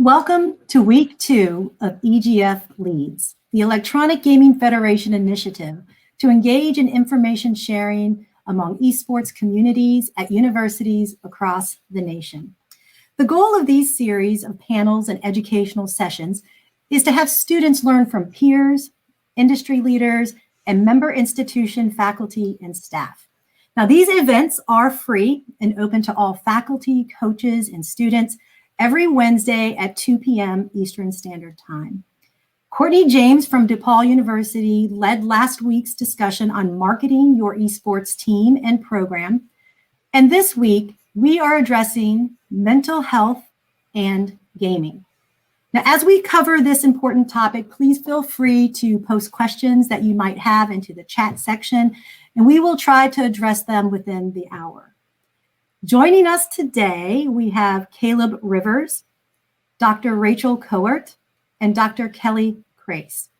Welcome to week 2 of EGF Leads, the Electronic Gaming Federation initiative to engage in information sharing among esports communities at universities across the nation. The goal of these series of panels and educational sessions is to have students learn from peers, industry leaders, and member institution faculty and staff. Now, these events are free and open to all faculty, coaches, and students every Wednesday at 2 p.m. Eastern Standard Time. Courtney James from DePaul University led last week's discussion on marketing your esports team and program. And this week, we are addressing mental health and gaming. Now, as we cover this important topic, please feel free to post questions that you might have into the chat section, and we will try to address them within the hour. Joining us today, we have Caleb Rivers, Dr. Rachel Kowert, and Dr. Kelly Crace.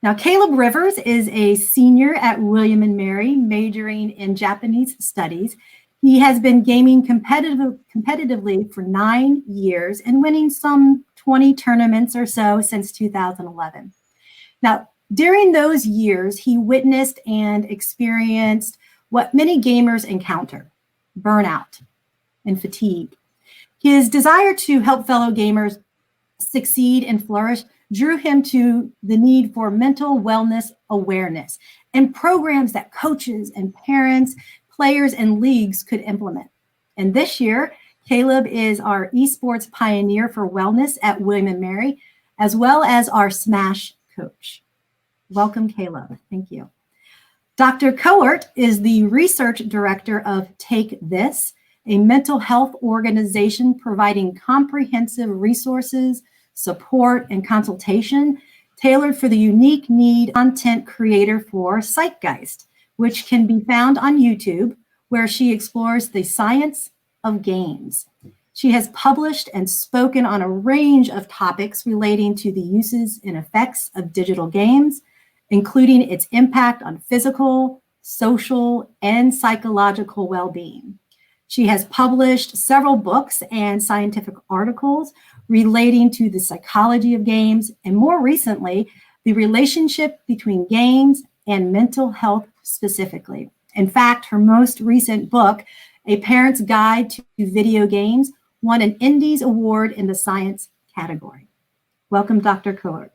Now, Caleb Rivers is a senior at William&Mary, majoring in Japanese studies. He has been gaming competitively for 9 years and winning some 20 tournaments or so since 2011. Now, during those years, he witnessed and experienced what many gamers encounter: burnout and fatigue. His desire to help fellow gamers succeed and flourish drew him to the need for mental wellness awareness and programs that coaches and parents, players, and leagues could implement. And this year, Caleb is our esports pioneer for wellness at William&Mary, as well as our SMASH coach. Welcome, Caleb. Thank you. Dr. Kowert is the research director of Take This, a mental health organization providing comprehensive resources, support, and consultation tailored for the unique need content creator for Zeitgeist, which can be found on YouTube, where she explores the science of games. She has published and spoken on a range of topics relating to the uses and effects of digital games, including its impact on physical, social, and psychological well-being. She has published several books and scientific articles relating to the psychology of games, and more recently, the relationship between games and mental health specifically. In fact, her most recent book, A Parent's Guide to Video Games, won an Indies Award in the science category. Welcome, Dr. Kowert.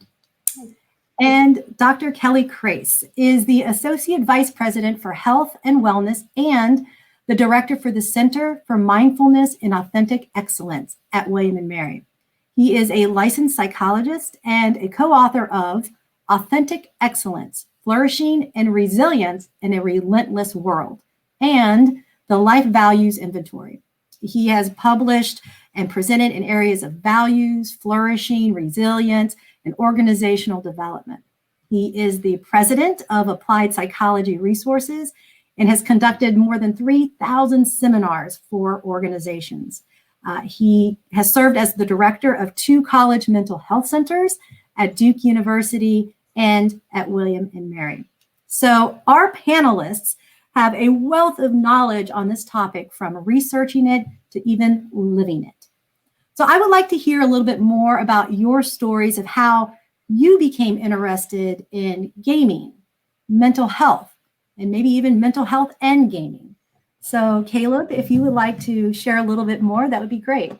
And Dr. Kelly Crace is the Associate Vice President for Health and Wellness and the Director for the Center for Mindfulness and Authentic Excellence at William&Mary. He is a licensed psychologist and a co-author of Authentic Excellence, Flourishing and Resilience in a Relentless World, and the Life Values Inventory. He has published and presented in areas of values, flourishing, resilience, and organizational development. He is the president of Applied Psychology Resources and has conducted more than 3,000 seminars for organizations. He has served as the director of 2 college mental health centers at Duke University and at William&Mary. So our panelists have a wealth of knowledge on this topic, from researching it to even living it. So I would like to hear a little bit more about your stories of how you became interested in gaming, mental health, and maybe even mental health and gaming. So Caleb, if you would like to share a little bit more, that would be great.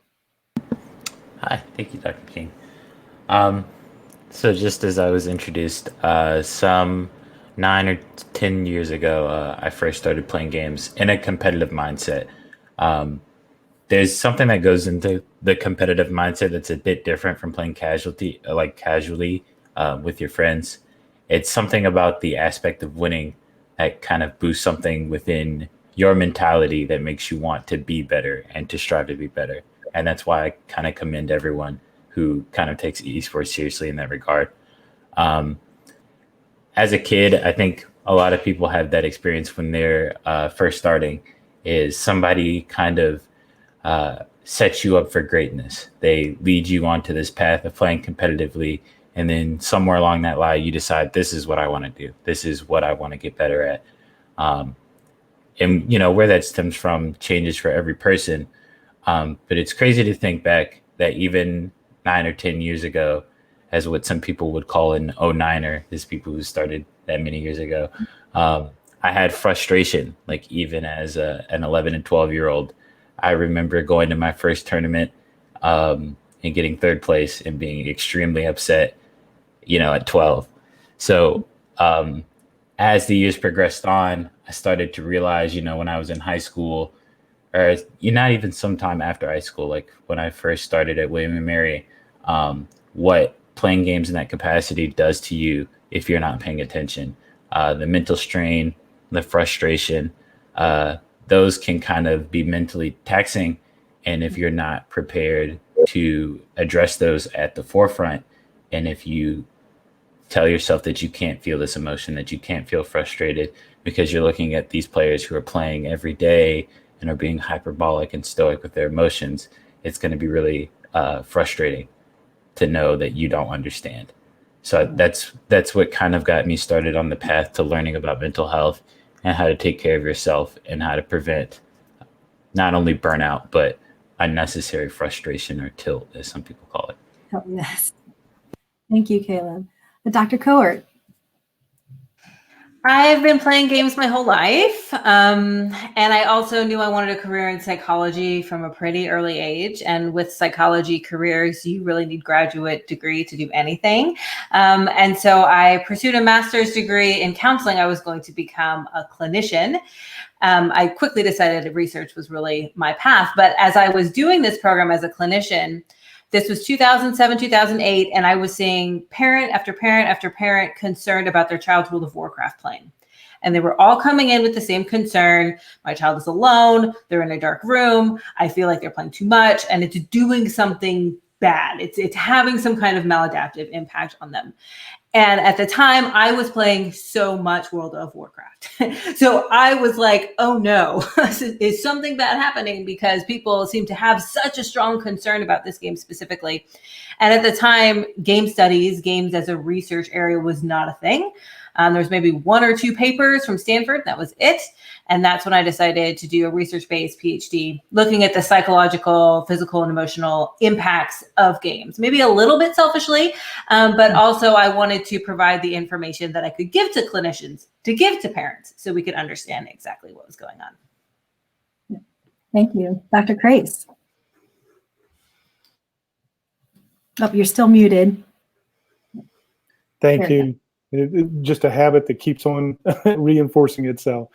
Hi, thank you, Dr. King. So just as I was introduced, some 9 or 10 years ago, I first started playing games in a competitive mindset. There's something that goes into the competitive mindset that's a bit different from playing casually with your friends. It's something about the aspect of winning that kind of boosts something within your mentality that makes you want to be better and to strive to be better. And that's why I kind of commend everyone who kind of takes esports seriously in that regard. As a kid, I think a lot of people have that experience when they're first starting, is somebody kind of sets you up for greatness. They lead you onto this path of playing competitively, and then somewhere along that line, you decide, this is what I want to do. This is what I want to get better at. And where that stems from changes for every person. But it's crazy to think back that even 9 or 10 years ago, as what some people would call an "09er," is people who started that many years ago. I had frustration, like even as an 11 and 12-year-old. I remember going to my first tournament and getting third place and being extremely upset, at 12. So as the years progressed on, I started to realize, when I was in high school, or not even sometime after high school, like when I first started at William&Mary, what playing games in that capacity does to you if you're not paying attention. The mental strain, the frustration, those can kind of be mentally taxing. And if you're not prepared to address those at the forefront, and if you tell yourself that you can't feel this emotion, that you can't feel frustrated because you're looking at these players who are playing every day and are being hyperbolic and stoic with their emotions, it's going to be really frustrating to know that you don't understand. So that's what kind of got me started on the path to learning about mental health and how to take care of yourself and how to prevent not only burnout, but unnecessary frustration, or tilt, as some people call it. Oh, yes. Thank you, Caleb. Dr. Kowert. I've been playing games my whole life. And I also knew I wanted a career in psychology from a pretty early age. And with psychology careers, you really need graduate degree to do anything. And so I pursued a master's degree in counseling. I was going to become a clinician. I quickly decided that research was really my path. But as I was doing this program as a clinician, this was 2007, 2008, and I was seeing parent after parent after parent concerned about their child's World of Warcraft playing. And they were all coming in with the same concern. My child is alone. They're in a dark room. I feel like they're playing too much, and it's doing something bad. It's having some kind of maladaptive impact on them. And at the time, I was playing so much World of Warcraft. So I was like, oh no, is something bad happening? Because people seem to have such a strong concern about this game specifically. And at the time, game studies, games as a research area was not a thing. There's maybe 1 or 2 papers from Stanford. That was it. And that's when I decided to do a research-based PhD, looking at the psychological, physical, and emotional impacts of games. Maybe a little bit selfishly, but also I wanted to provide the information that I could give to clinicians, to give to parents, so we could understand exactly what was going on. Thank you. Dr. Crace. Oh, you're still muted. Thank you. It's just a habit that keeps on reinforcing itself.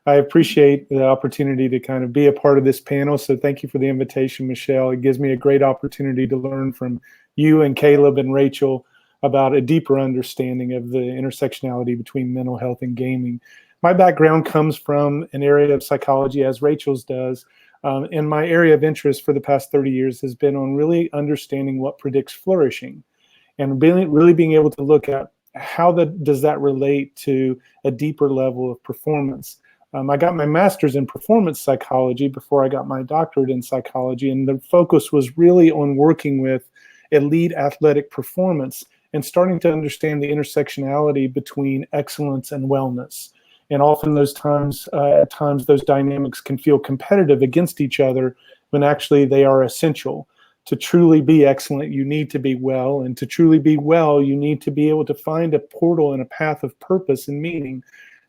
I appreciate the opportunity to kind of be a part of this panel. So thank you for the invitation, Michelle. It gives me a great opportunity to learn from you and Caleb and Rachel about a deeper understanding of the intersectionality between mental health and gaming. My background comes from an area of psychology, as Rachel's does. And my area of interest for the past 30 years has been on really understanding what predicts flourishing and really being able to look at how does that relate to a deeper level of performance. I got my master's in performance psychology before I got my doctorate in psychology, and the focus was really on working with elite athletic performance and starting to understand the intersectionality between excellence and wellness. And often at times those dynamics can feel competitive against each other when actually they are essential. To truly be excellent, you need to be well, and to truly be well, you need to be able to find a portal and a path of purpose and meaning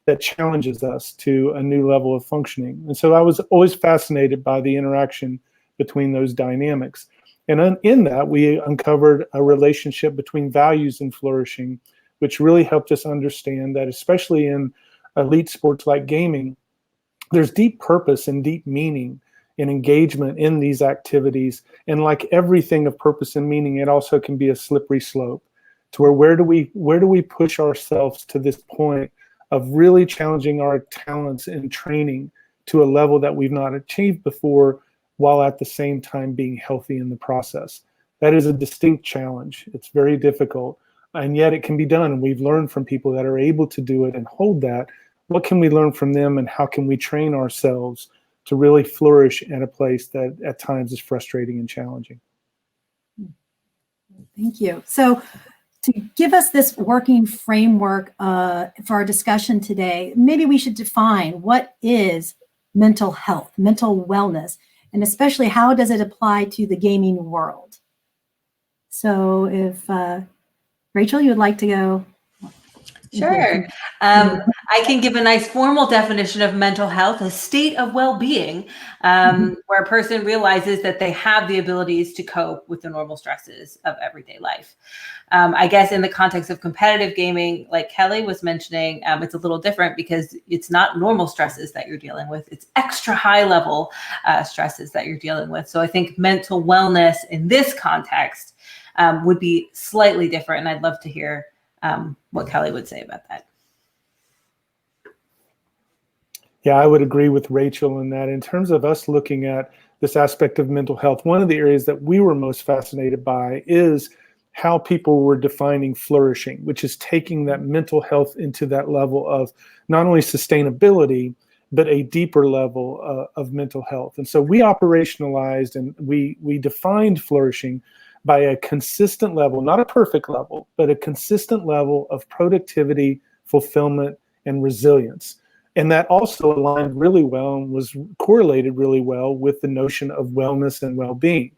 that challenges us to a new level of functioning. And so I was always fascinated by the interaction between those dynamics. And in that, we uncovered a relationship between values and flourishing, which really helped us understand that, especially in elite sports like gaming, there's deep purpose and deep meaning and engagement in these activities. And like everything of purpose and meaning, it also can be a slippery slope to where do we push ourselves to this point of really challenging our talents and training to a level that we've not achieved before, while at the same time being healthy in the process. That is a distinct challenge. It's very difficult, and yet it can be done. And we've learned from people that are able to do it and hold that. What can we learn from them, and how can we train ourselves to really flourish in a place that at times is frustrating and challenging? Thank you. So to give us this working framework for our discussion today, maybe we should define what is mental health, mental wellness, and especially how does it apply to the gaming world? So if Rachel, you would like to go. Sure. I can give a nice formal definition of mental health, a state of well-being, where a person realizes that they have the abilities to cope with the normal stresses of everyday life. I guess in the context of competitive gaming, like Kelly was mentioning, it's a little different because it's not normal stresses that you're dealing with. It's extra high level stresses that you're dealing with. So I think mental wellness in this context would be slightly different. And I'd love to hear what Kelly would say about that. Yeah, I would agree with Rachel in that. In terms of us looking at this aspect of mental health, one of the areas that we were most fascinated by is how people were defining flourishing, which is taking that mental health into that level of not only sustainability, but a deeper level of mental health. And so we operationalized and we defined flourishing by a consistent level, not a perfect level, but a consistent level of productivity, fulfillment, and resilience. And that also aligned really well and was correlated really well with the notion of wellness and well-being.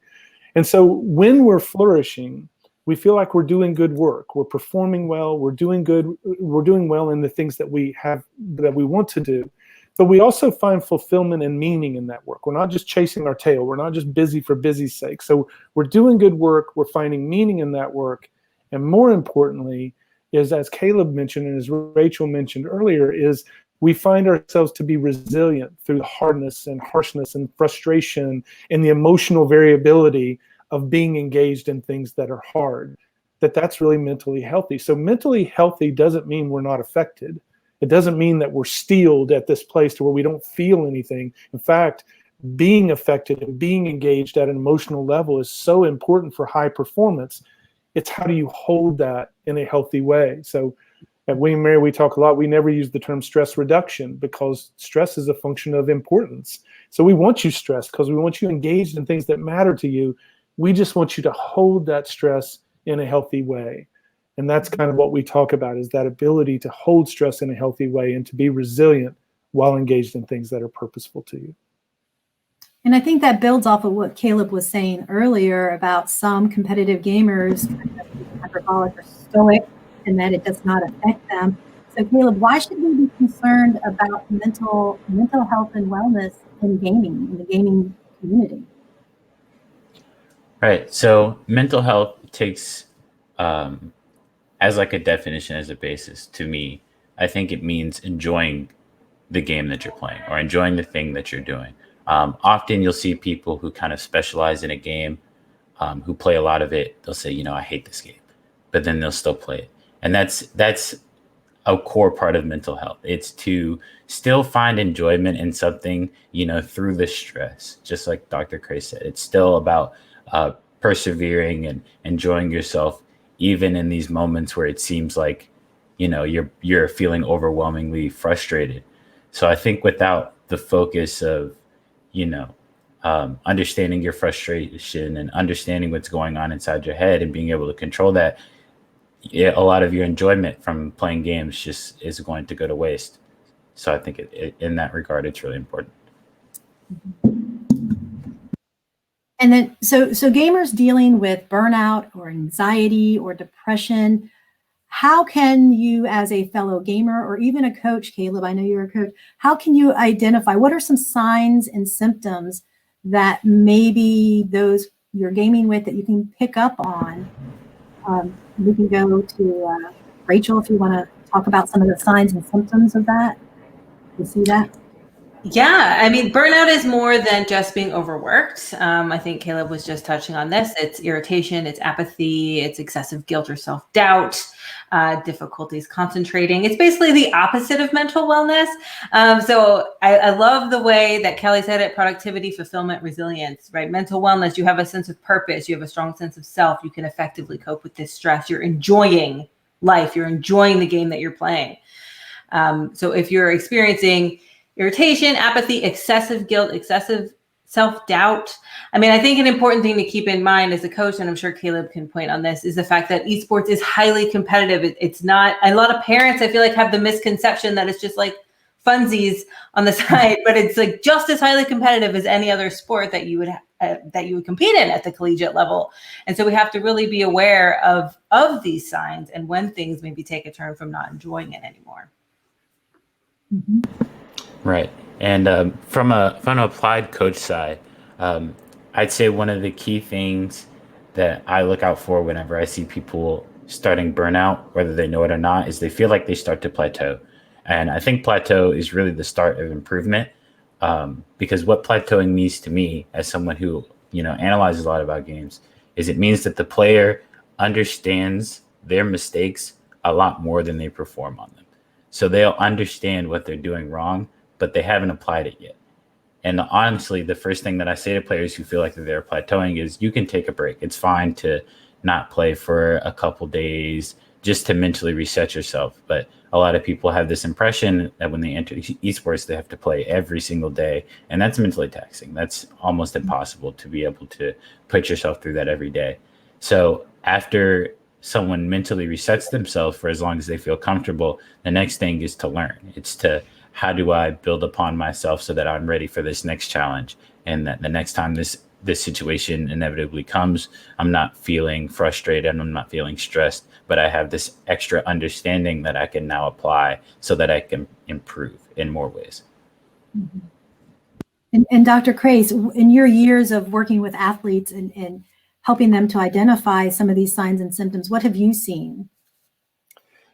And so when we're flourishing, we feel like we're doing good work, we're performing well, we're doing well in the things that we want to do. But we also find fulfillment and meaning in that work. We're not just chasing our tail. We're not just busy for busy's sake. So we're doing good work. We're finding meaning in that work. And more importantly, is as Caleb mentioned and as Rachel mentioned earlier, is we find ourselves to be resilient through the hardness and harshness and frustration and the emotional variability of being engaged in things that are hard. That's really mentally healthy. So mentally healthy doesn't mean we're not affected. It doesn't mean that we're steeled at this place to where we don't feel anything. In fact, being affected and being engaged at an emotional level is so important for high performance. It's how do you hold that in a healthy way? So at William & Mary, we talk a lot. We never use the term stress reduction because stress is a function of importance. So we want you stressed because we want you engaged in things that matter to you. We just want you to hold that stress in a healthy way. And that's kind of what we talk about, is that ability to hold stress in a healthy way and to be resilient while engaged in things that are purposeful to you. And I think that builds off of what Caleb was saying earlier about some competitive gamers hyperbolic or stoic and that it does not affect them. So Caleb, why should we be concerned about mental health and wellness in gaming, in the gaming community? Right. So mental health takes as like a definition, as a basis, to me, I think it means enjoying the game that you're playing or enjoying the thing that you're doing. Often you'll see people who kind of specialize in a game, who play a lot of it. They'll say, I hate this game, but then they'll still play it. And that's a core part of mental health. It's to still find enjoyment in something, through the stress, just like Dr. Crace said. It's still about persevering and enjoying yourself, even in these moments where it seems like, you're feeling overwhelmingly frustrated. So I think without the focus of, understanding your frustration and understanding what's going on inside your head and being able to control that, a lot of your enjoyment from playing games just is going to go to waste. So I think in that regard, it's really important. And then, so gamers dealing with burnout or anxiety or depression, how can you, as a fellow gamer or even a coach, Caleb, I know you're a coach, how can you identify, what are some signs and symptoms that maybe those you're gaming with that you can pick up on? We can go to Rachel if you want to talk about some of the signs and symptoms of that. You see that? Yeah, I mean, burnout is more than just being overworked. I think Caleb was just touching on this. It's irritation, it's apathy, it's excessive guilt or self-doubt, difficulties concentrating. It's basically the opposite of mental wellness. So I love the way that Kelly said it: productivity, fulfillment, resilience, right? Mental wellness, you have a sense of purpose, you have a strong sense of self, you can effectively cope with this stress, you're enjoying life, you're enjoying the game that you're playing. So if you're experiencing irritation, apathy, excessive guilt, excessive self-doubt. I mean, I think an important thing to keep in mind as a coach, and I'm sure Caleb can point on this, is the fact that esports is highly competitive. It's not, a lot of parents, I feel like, have the misconception that it's just like funsies on the side, but it's like just as highly competitive as any other sport that you would compete in at the collegiate level. And so we have to really be aware of these signs and when things maybe take a turn from not enjoying it anymore. Mm-hmm. Right. And from an applied coach side, I'd say one of the key things that I look out for whenever I see people starting burnout, whether they know it or not, is they feel like they start to plateau. And I think plateau is really the start of improvement, because what plateauing means to me as someone who, analyzes a lot about games is it means that the player understands their mistakes a lot more than they perform on them. So they'll understand what they're doing wrong, but they haven't applied it yet. And honestly, the first thing that I say to players who feel like they're plateauing is you can take a break. It's fine to not play for a couple days just to mentally reset yourself. But a lot of people have this impression that when they enter esports, they have to play every single day. And that's mentally taxing. That's almost impossible to be able to put yourself through that every day. So after someone mentally resets themselves for as long as they feel comfortable, the next thing is to learn. It's to, how do I build upon myself so that I'm ready for this next challenge? And that the next time this situation inevitably comes, I'm not feeling frustrated and I'm not feeling stressed, but I have this extra understanding that I can now apply so that I can improve in more ways. Mm-hmm. And Dr. Crace, in your years of working with athletes and helping them to identify some of these signs and symptoms, what have you seen?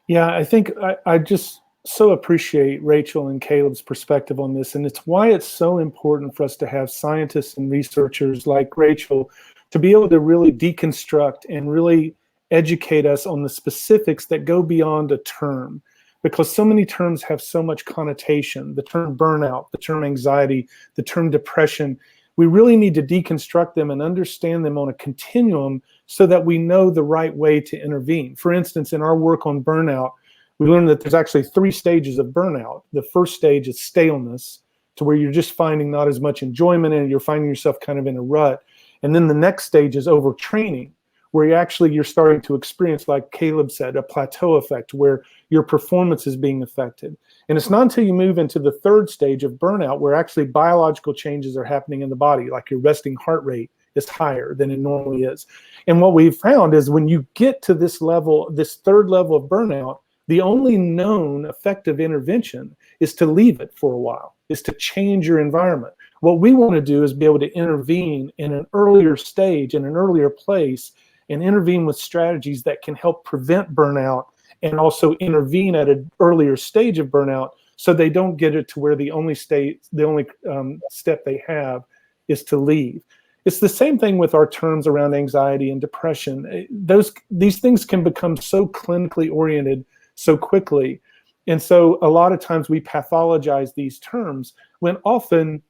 Yeah, I think I just so appreciate Rachel and Caleb's perspective on this. And it's why it's so important for us to have scientists and researchers like Rachel to be able to really deconstruct and really educate us on the specifics that go beyond a term. Because so many terms have so much connotation. The term burnout, the term anxiety, the term depression. We really need to deconstruct them and understand them on a continuum so that we know the right way to intervene. For instance, in our work on burnout, we learned that there's actually 3 stages of burnout. The first stage is staleness, to where you're just finding not as much enjoyment and you're finding yourself kind of in a rut. And then the next stage is overtraining, where you're starting to experience, like Caleb said, a plateau effect where your performance is being affected. And it's not until you move into the third stage of burnout where actually biological changes are happening in the body, like your resting heart rate is higher than it normally is. And what we've found is when you get to this level, this third level of burnout, the only known effective intervention is to leave it for a while, is to change your environment. What we want to do is be able to intervene in an earlier stage, in an earlier place, and intervene with strategies that can help prevent burnout and also intervene at an earlier stage of burnout so they don't get it to where the only step they have is to leave. It's the same thing with our terms around anxiety and depression. These things can become so clinically oriented so quickly. And so a lot of times we pathologize these terms when often,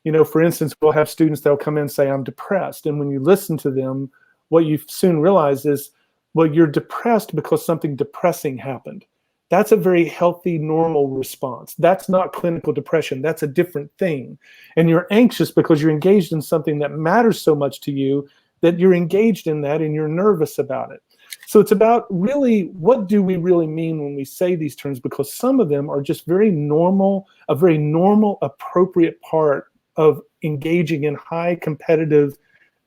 for instance, we'll have students that'll come in and say, I'm depressed. And when you listen to them, what you soon realize is, well, you're depressed because something depressing happened. That's a very healthy, normal response. That's not clinical depression. That's a different thing. And you're anxious because you're engaged in something that matters so much to you that you're engaged in that and you're nervous about it. So it's about really, what do we really mean when we say these terms? Because some of them are just a very normal, appropriate part of engaging in high competitive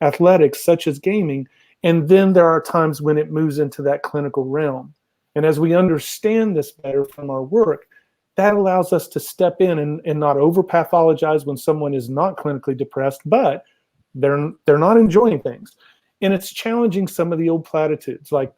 athletics, such as gaming. And then there are times when it moves into that clinical realm. And as we understand this better from our work, that allows us to step in and not over-pathologize when someone is not clinically depressed, but they're not enjoying things. And it's challenging some of the old platitudes. Like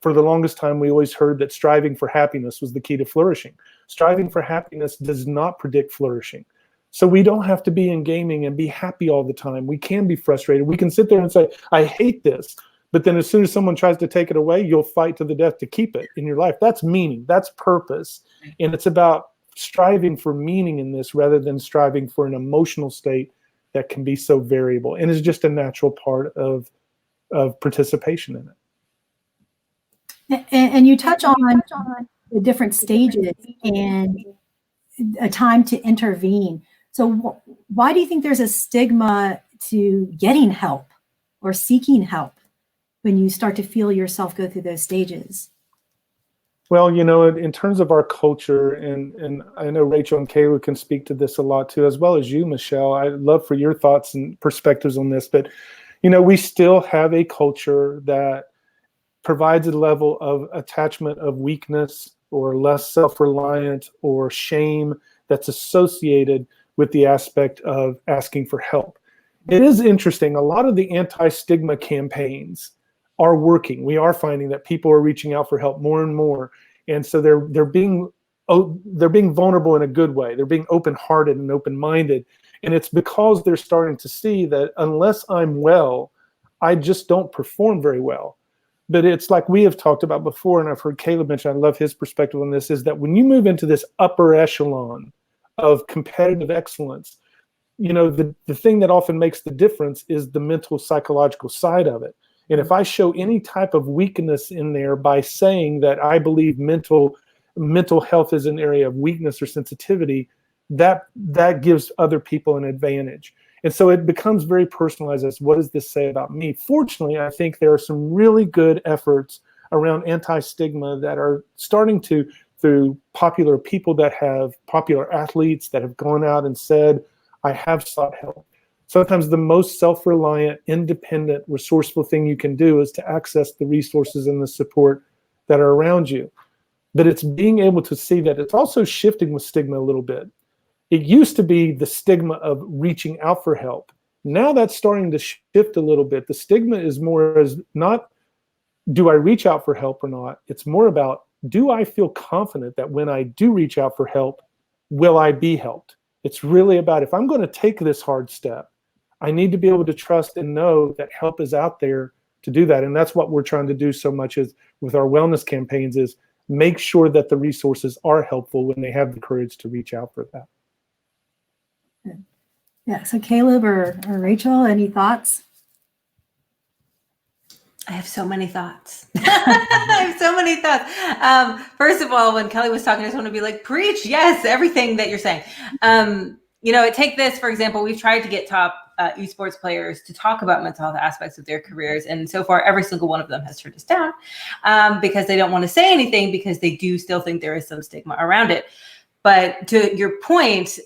for the longest time, we always heard that striving for happiness was the key to flourishing. Striving for happiness does not predict flourishing. So we don't have to be in gaming and be happy all the time. We can be frustrated. We can sit there and say, I hate this. But then as soon as someone tries to take it away, you'll fight to the death to keep it in your life. That's meaning. That's purpose. And it's about striving for meaning in this rather than striving for an emotional state that can be so variable and is just a natural part of participation in it. And you touch on the different stages and a time to intervene. So why do you think there's a stigma to getting help or seeking help when you start to feel yourself go through those stages? Well, in terms of our culture, and I know Rachel and Kayla can speak to this a lot too, as well as you, Michelle. I'd love for your thoughts and perspectives on this, but we still have a culture that provides a level of attachment of weakness or less self-reliant or shame that's associated with the aspect of asking for help. It is interesting. A lot of the anti-stigma campaigns are working. We are finding that people are reaching out for help more and more, and so they're being vulnerable in a good way. They're being open-hearted and open-minded, and it's because they're starting to see that unless I'm well, I just don't perform very well. But it's like we have talked about before, and I've heard Caleb mention, I love his perspective on this, is that when you move into this upper echelon of competitive excellence, the thing that often makes the difference is the mental psychological side of it. And if I show any type of weakness in there by saying that I believe mental health is an area of weakness or sensitivity, that gives other people an advantage. And so it becomes very personalized as what does this say about me? Fortunately, I think there are some really good efforts around anti-stigma that are starting to, through popular people that have popular athletes that have gone out and said, I have sought help. Sometimes the most self-reliant, independent, resourceful thing you can do is to access the resources and the support that are around you. But it's being able to see that it's also shifting with stigma a little bit. It used to be the stigma of reaching out for help. Now that's starting to shift a little bit. The stigma is more as not, do I reach out for help or not? It's more about, do I feel confident that when I do reach out for help, will I be helped? It's really about, if I'm going to take this hard step, I need to be able to trust and know that help is out there to do that. And that's what we're trying to do so much as with our wellness campaigns, is make sure that the resources are helpful when they have the courage to reach out for that. Yeah, so Caleb or Rachel, any thoughts? I have so many thoughts. I have so many thoughts. First of all, when Kelly was talking, I just want to be like, preach, yes, everything that you're saying. Take this, for example, we've tried to get top esports players to talk about mental health aspects of their careers. And so far, every single one of them has turned us down because they don't want to say anything, because they do still think there is some stigma around it. But to your point,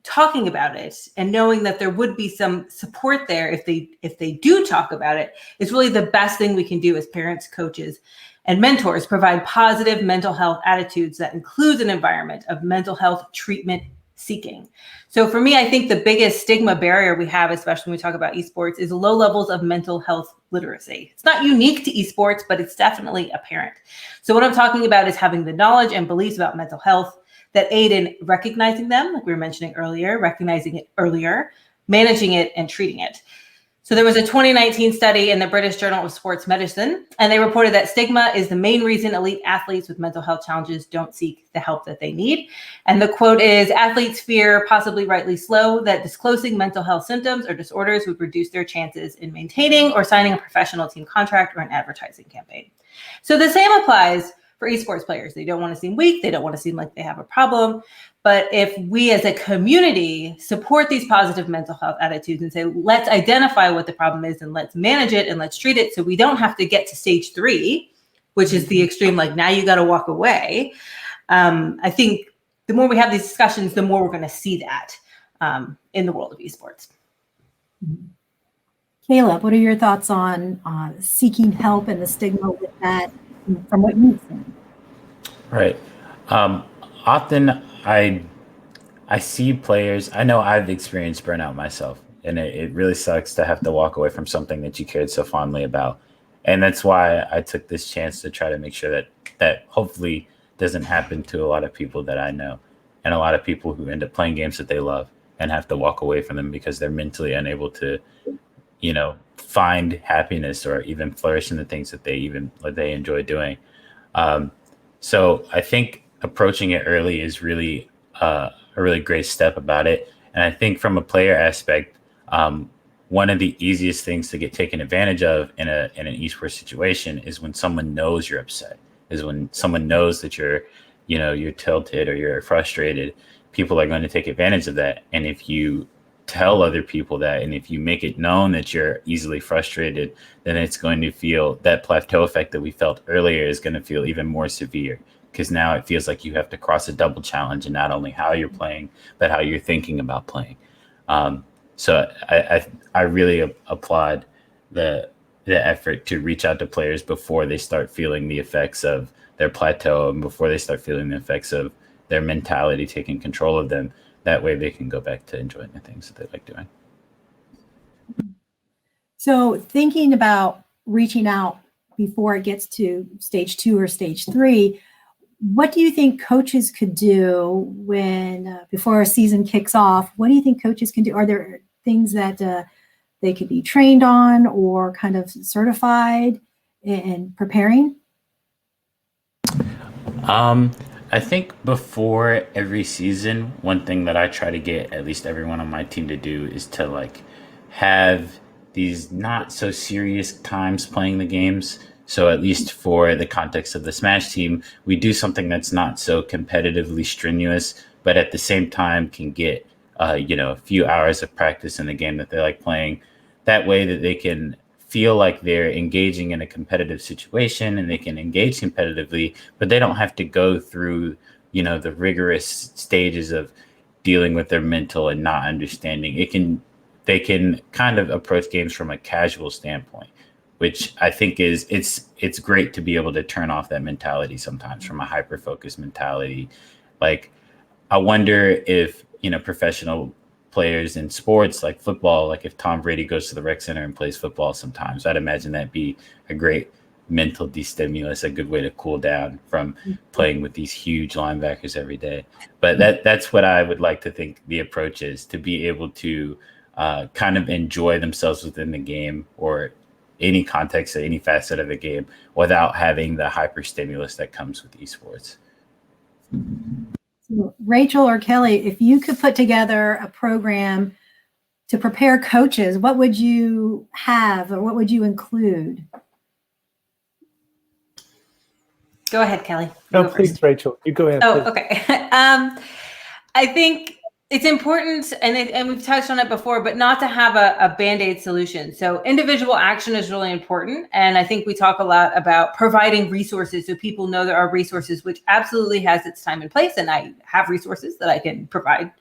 talking about it and knowing that there would be some support there if they do talk about it is really the best thing we can do as parents, coaches, and mentors. Provide positive mental health attitudes that includes an environment of mental health treatment seeking. So for me, I think the biggest stigma barrier we have, especially when we talk about esports, is low levels of mental health literacy. It's not unique to esports, but it's definitely apparent. So what I'm talking about is having the knowledge and beliefs about mental health that aid in recognizing them, like we were mentioning earlier, recognizing it earlier, managing it, and treating it. So there was a 2019 study in the British Journal of Sports Medicine, and they reported that stigma is the main reason elite athletes with mental health challenges don't seek the help that they need. And the quote is, athletes fear, possibly rightly so, that disclosing mental health symptoms or disorders would reduce their chances in maintaining or signing a professional team contract or an advertising campaign. So the same applies for esports players. They don't want to seem weak. They don't want to seem like they have a problem. But if we as a community support these positive mental health attitudes and say, let's identify what the problem is and let's manage it and let's treat it so we don't have to get to stage 3, which is the extreme, like now you got to walk away. I think the more we have these discussions, the more we're going to see that in the world of esports. Caleb, what are your thoughts on seeking help and the stigma with that from what you've seen? Right. Often I see players, I know I've experienced burnout myself, and it really sucks to have to walk away from something that you cared so fondly about. And that's why I took this chance to try to make sure that hopefully doesn't happen to a lot of people that I know, and a lot of people who end up playing games that they love and have to walk away from them because they're mentally unable to, find happiness or even flourish in the things that they enjoy doing. So I think approaching it early is really a really great step about it. And I think from a player aspect, one of the easiest things to get taken advantage of in an esports situation is when someone knows you're upset, is when someone knows that you're tilted or you're frustrated. People are going to take advantage of that. And if you tell other people that, and if you make it known that you're easily frustrated, then it's going to feel that plateau effect that we felt earlier is going to feel even more severe, because now it feels like you have to cross a double challenge in not only how you're playing, but how you're thinking about playing. So I really applaud the effort to reach out to players before they start feeling the effects of their plateau and before they start feeling the effects of their mentality taking control of them. That way they can go back to enjoying the things that they like doing. So thinking about reaching out before it gets to stage 2 or stage 3, what do you think coaches could do when before a season kicks off? What do you think coaches can do? Are there things that they could be trained on or kind of certified in preparing? I think before every season, one thing that I try to get at least everyone on my team to do is to like have these not so serious times playing the games. So at least for the context of the Smash team, we do something that's not so competitively strenuous, but at the same time can get a few hours of practice in the game that they like playing. That way that they can feel like they're engaging in a competitive situation and they can engage competitively, but they don't have to go through, the rigorous stages of dealing with their mental and not understanding. They can kind of approach games from a casual standpoint, which I think it's great to be able to turn off that mentality sometimes from a hyper-focused mentality. Like, I wonder if, professional players in sports like football, like if Tom Brady goes to the rec center and plays football sometimes, I'd imagine that'd be a great mental destimulus, a good way to cool down from playing with these huge linebackers every day. But that's what I would like to think the approach is, to be able to kind of enjoy themselves within the game or any context or any facet of the game without having the hyper stimulus that comes with esports. So, Rachel or Kelly, if you could put together a program to prepare coaches, what would you have or what would you include? Go ahead, Kelly. No, please, Rachel. You go ahead. Oh, please. okay. I think it's important, and we've touched on it before, but not to have a Band-Aid solution. So individual action is really important. And I think we talk a lot about providing resources so people know there are resources, which absolutely has its time and place. And I have resources that I can provide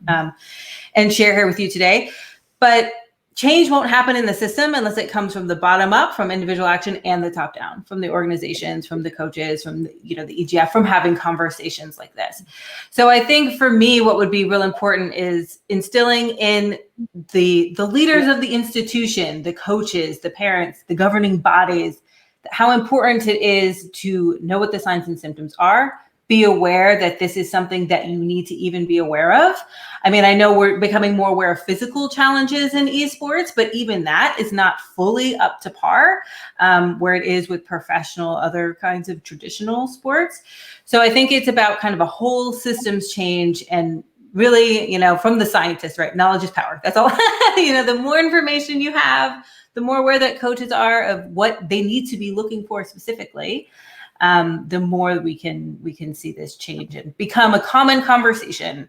and share here with you today. But change won't happen in the system unless it comes from the bottom up, from individual action, and the top down, from the organizations, from the coaches, from the EGF, from having conversations like this. So I think for me, what would be real important is instilling in the leaders of the institution, the coaches, the parents, the governing bodies, how important it is to know what the signs and symptoms are, be aware that this is something that you need to even be aware of. I mean, I know we're becoming more aware of physical challenges in esports, but even that is not fully up to par where it is with professional, other kinds of traditional sports. So I think it's about kind of a whole systems change, and really, from the scientists, right? Knowledge is power. That's all. The more information you have, the more aware that coaches are of what they need to be looking for specifically, the more we can see this change and become a common conversation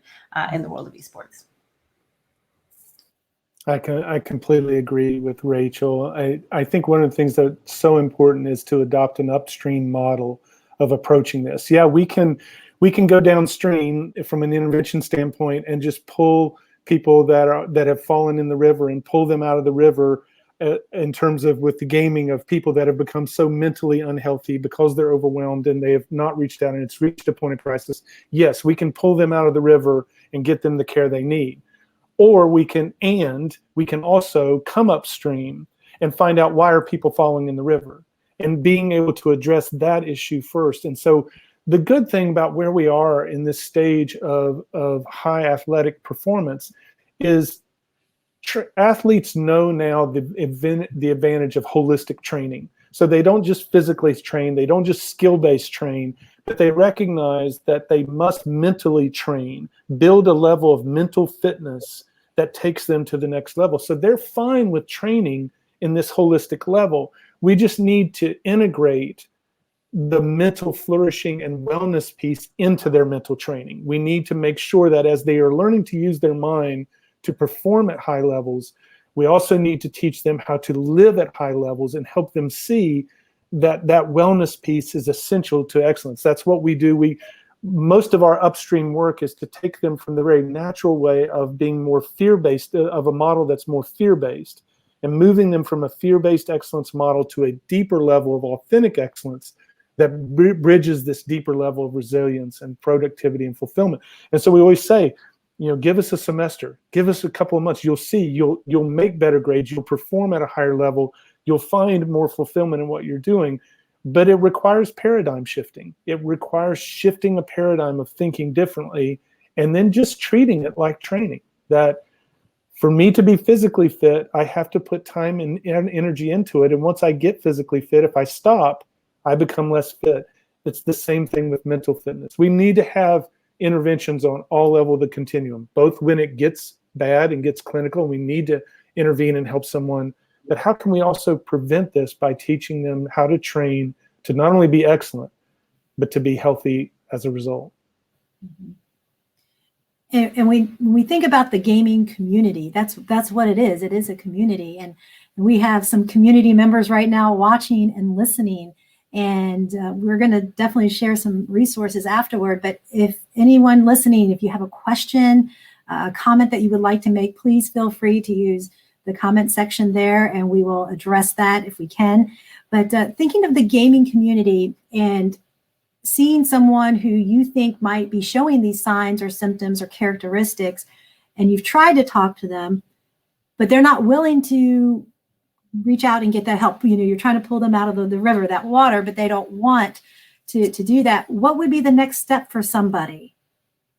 in the world of esports. I completely agree with Rachel. I think one of the things that's so important is to adopt an upstream model of approaching this. Yeah, we can go downstream from an intervention standpoint and just pull people that have fallen in the river and pull them out of the river in terms of with the gaming of people that have become so mentally unhealthy because they're overwhelmed and they have not reached out and it's reached a point of crisis. Yes, we can pull them out of the river and get them the care they need. Or we can also come upstream and find out why are people falling in the river and being able to address that issue first. And so the good thing about where we are in this stage of high athletic performance is athletes know now the advantage of holistic training. So they don't just physically train, they don't just skill-based train, but they recognize that they must mentally train, build a level of mental fitness that takes them to the next level. So they're fine with training in this holistic level. We just need to integrate the mental flourishing and wellness piece into their mental training. We need to make sure that as they are learning to use their mind to perform at high levels, we also need to teach them how to live at high levels and help them see that wellness piece is essential to excellence. That's what we do. Most of our upstream work is to take them from the very natural way of being more fear-based, of a model that's more fear-based, and moving them from a fear-based excellence model to a deeper level of authentic excellence that bridges this deeper level of resilience and productivity and fulfillment. And so we always say, give us a semester, give us a couple of months. You'll see, you'll make better grades, you'll perform at a higher level, you'll find more fulfillment in what you're doing. But it requires paradigm shifting. It requires shifting a paradigm of thinking differently, and then just treating it like training. That for me to be physically fit, I have to put time and energy into it. And once I get physically fit, if I stop, I become less fit. It's the same thing with mental fitness. We need to have interventions on all levels of the continuum, both when it gets bad and gets clinical, we need to intervene and help someone. But how can we also prevent this by teaching them how to train to not only be excellent, but to be healthy as a result? Mm-hmm. And we think about the gaming community. That's what it is. It is a community, and we have some community members right now watching and listening. And we're going to definitely share some resources afterward. But if anyone listening, if you have a question, a comment that you would like to make, please feel free to use the comment section there, and we will address that if we can. But thinking of the gaming community and seeing someone who you think might be showing these signs or symptoms or characteristics, and you've tried to talk to them, but they're not willing to reach out and get that help. You're trying to pull them out of the river, that water, but they don't want to do that. What would be the next step for somebody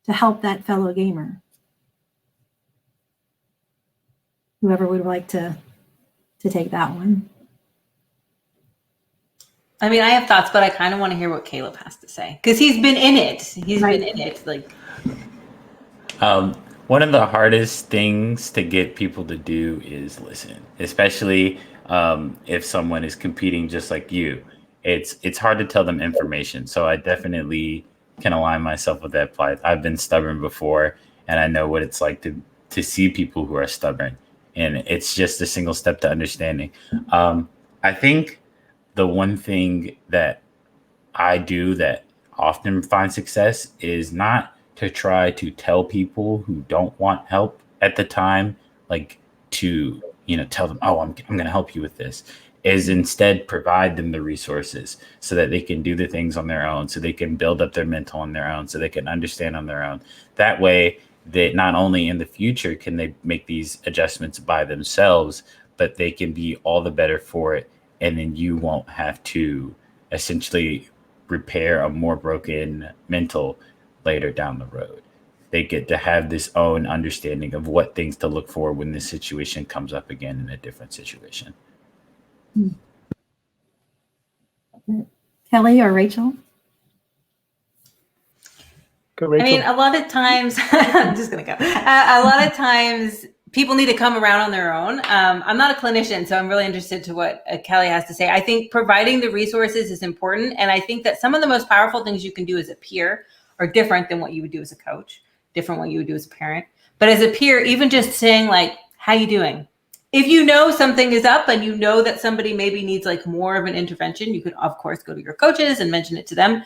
to help that fellow gamer? Whoever would like to take that one. I mean, I have thoughts, but I kind of want to hear what Caleb has to say because he's been in it. He's been in it. One of the hardest things to get people to do is listen, especially if someone is competing just like you. It's hard to tell them information. So I definitely can align myself with that plight. I've been stubborn before, and I know what it's like to see people who are stubborn. And it's just a single step to understanding. I think the one thing that I do that often finds success is not to try to tell people who don't want help at the time, like to, tell them, oh, I'm going to help you with this, is instead provide them the resources so that they can do the things on their own, so they can build up their mental on their own, so they can understand on their own. That way, that not only in the future can they make these adjustments by themselves, but they can be all the better for it. And then you won't have to essentially repair a more broken mental later down the road. They get to have this own understanding of what things to look for when this situation comes up again in a different situation. Kelly or Rachel? Go, Rachel. I mean, a lot of times, I'm just going to go. A lot of times people need to come around on their own. I'm not a clinician, so I'm really interested to what Kelly has to say. I think providing the resources is important. And I think that some of the most powerful things you can do as a peer are different than what you would do as a coach, different what you would do as a parent. But as a peer, even just saying like, how you doing? If you know something is up and you know that somebody maybe needs like more of an intervention, you could of course go to your coaches and mention it to them.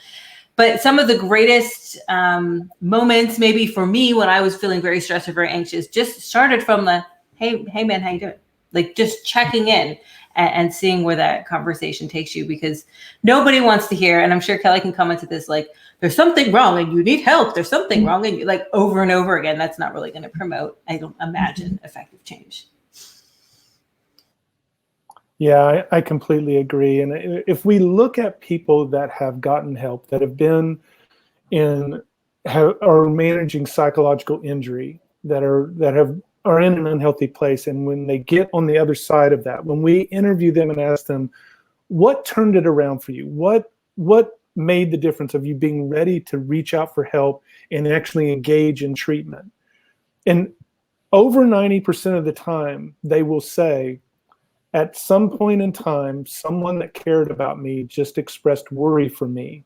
But some of the greatest moments, maybe for me, when I was feeling very stressed or very anxious, just started from the, hey man, how you doing? Like just checking in and seeing where that conversation takes you, because nobody wants to hear, and I'm sure Kelly can comment to this, like, there's something wrong and you need help. There's something wrong, and like over and over again. That's not really going to promote, I don't imagine, effective change. Yeah, I completely agree. And if we look at people that have gotten help, that have been are managing psychological injury, that are in an unhealthy place, and when they get on the other side of that, when we interview them and ask them, what turned it around for you? What made the difference of you being ready to reach out for help and actually engage in treatment? And over 90% of the time, they will say, at some point in time, someone that cared about me just expressed worry for me.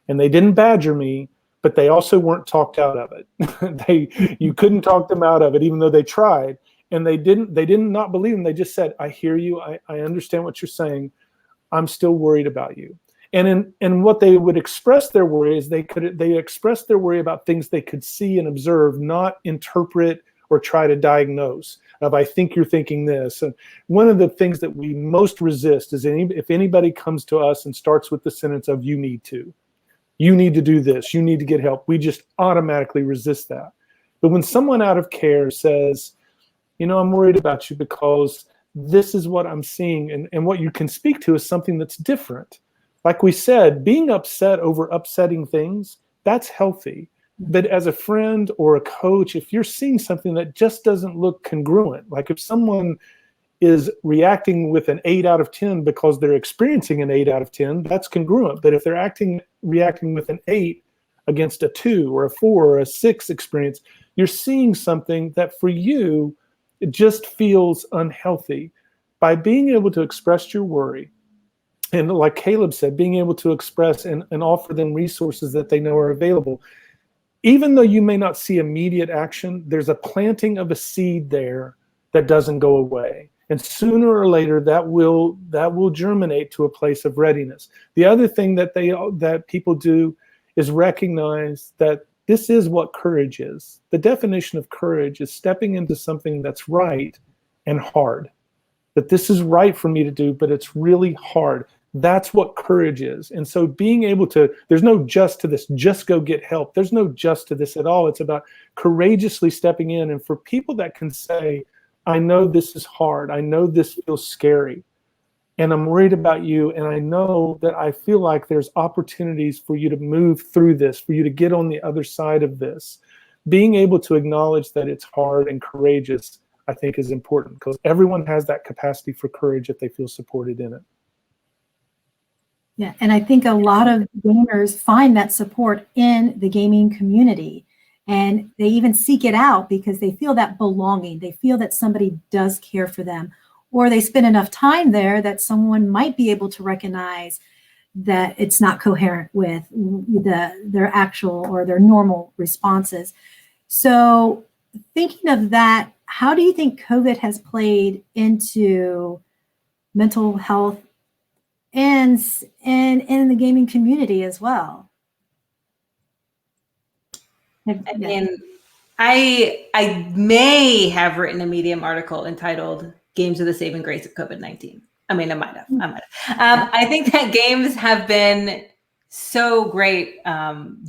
And they didn't badger me, but they also weren't talked out of it. You couldn't talk them out of it, even though they tried. And they didn't not believe them. They just said, I hear you. I understand what you're saying. I'm still worried about you. And what they would express their worry is they express their worry about things they could see and observe, not interpret or try to diagnose of, I think you're thinking this. And one of the things that we most resist is if anybody comes to us and starts with the sentence of, you need to do this, you need to get help. We just automatically resist that. But when someone out of care says, I'm worried about you because this is what I'm seeing, and what you can speak to is something that's different. Like we said, being upset over upsetting things, that's healthy. But as a friend or a coach, if you're seeing something that just doesn't look congruent, like if someone is reacting with an 8 out of 10 because they're experiencing an 8 out of 10, that's congruent. But if they're reacting with an 8 against a 2 or a 4 or a 6 experience, you're seeing something that for you, it just feels unhealthy. By being able to express your worry, and like Caleb said, being able to express and offer them resources that they know are available, even though you may not see immediate action, there's a planting of a seed there that doesn't go away. And sooner or later, that will germinate to a place of readiness. The other thing that people do is recognize that this is what courage is. The definition of courage is stepping into something that's right and hard. That this is right for me to do, but it's really hard. That's what courage is. And so being able to, there's no just to this, just go get help. There's no just to this at all. It's about courageously stepping in. And for people that can say, I know this is hard. I know this feels scary. And I'm worried about you. And I know that I feel like there's opportunities for you to move through this, for you to get on the other side of this. Being able to acknowledge that it's hard and courageous, I think, is important, because everyone has that capacity for courage if they feel supported in it. Yeah, and I think a lot of gamers find that support in the gaming community, and they even seek it out because they feel that belonging. They feel that somebody does care for them, or they spend enough time there that someone might be able to recognize that it's not coherent with their actual or their normal responses. So thinking of that, how do you think COVID has played into mental health and in the gaming community as well? I mean, I may have written a Medium article entitled "Games are the Saving Grace of COVID-19." I mean, I might have. I think that games have been so great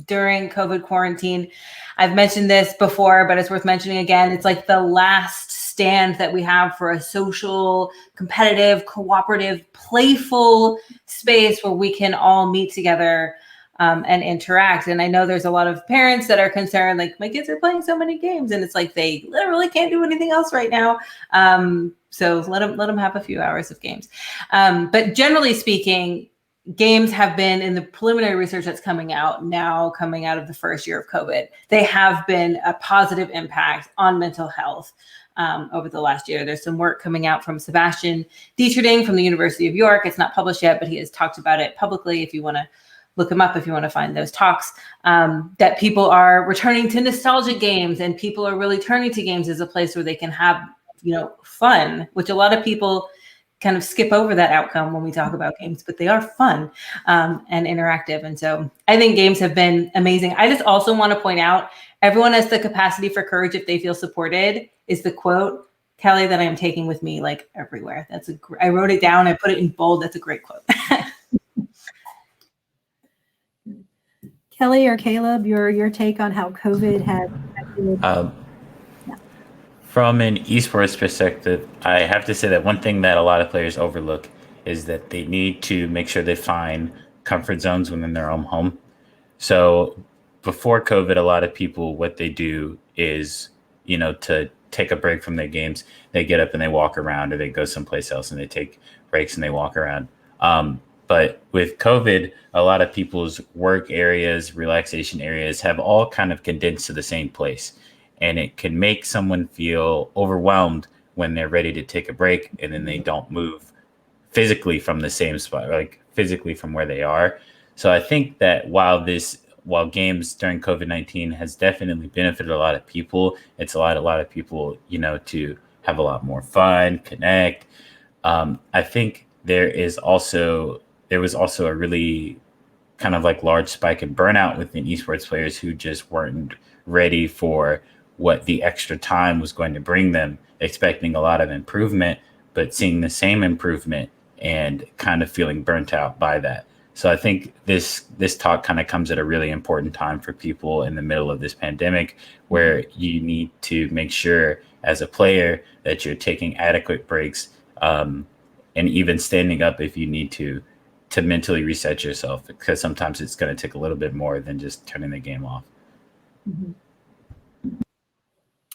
during COVID quarantine. I've mentioned this before, but it's worth mentioning again. It's like the last stand that we have for a social, competitive, cooperative, playful space where we can all meet together and interact. And I know there's a lot of parents that are concerned, like, my kids are playing so many games, and it's like they literally can't do anything else right now. So let them have a few hours of games. But generally speaking, games have been, in the preliminary research that's coming out of the first year of COVID, they have been a positive impact on mental health over the last year. There's some work coming out from Sebastian Dietrich from the University of York. It's not published yet, but he has talked about it publicly. If you want to look him up, if you want to find those talks, that people are returning to nostalgic games, and people are really turning to games as a place where they can have, fun, which a lot of people kind of skip over that outcome when we talk about games, but they are fun and interactive. And so I think games have been amazing. I just also want to point out, everyone has the capacity for courage if they feel supported, is the quote, Kelly, that I am taking with me like everywhere. I wrote it down. I put it in bold. That's a great quote. Kelly or Caleb, your take on how COVID has affected. From an esports perspective, I have to say that one thing that a lot of players overlook is that they need to make sure they find comfort zones within their own home. So before COVID, a lot of people, what they do is, to take a break from their games, they get up and they walk around, or they go someplace else and they take breaks and they walk around. But with COVID, a lot of people's work areas, relaxation areas have all kind of condensed to the same place. And it can make someone feel overwhelmed when they're ready to take a break and then they don't move physically from the same spot, like physically from where they are. So I think that while this while games during COVID-19 has definitely benefited a lot of people, it's allowed a lot of people, to have a lot more fun, connect. I think there was also a really kind of like large spike in burnout within esports players who just weren't ready for what the extra time was going to bring them, expecting a lot of improvement, but seeing the same improvement and kind of feeling burnt out by that. So I think this talk kind of comes at a really important time for people in the middle of this pandemic, where you need to make sure as a player that you're taking adequate breaks, and even standing up if you need to mentally reset yourself, because sometimes it's going to take a little bit more than just turning the game off. Mm-hmm.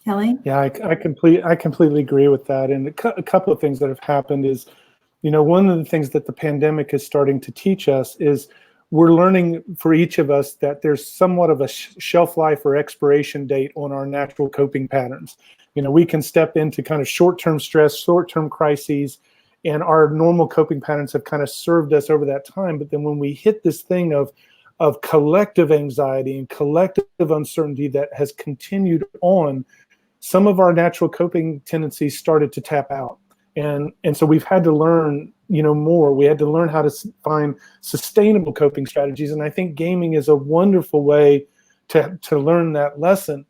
Kelly? Yeah, I completely agree with that. And a couple of things that have happened is, one of the things that the pandemic is starting to teach us is we're learning for each of us that there's somewhat of a shelf life or expiration date on our natural coping patterns. We can step into kind of short-term stress, short-term crises, and our normal coping patterns have kind of served us over that time. But then when we hit this thing of collective anxiety and collective uncertainty that has continued on, some of our natural coping tendencies started to tap out. And so we've had to learn, more. We had to learn how to find sustainable coping strategies. And I think gaming is a wonderful way to learn that lesson.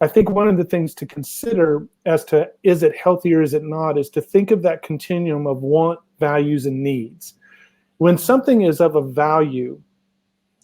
I think one of the things to consider as to is it healthy or is it not, is to think of that continuum of want, values, and needs. When something is of a value,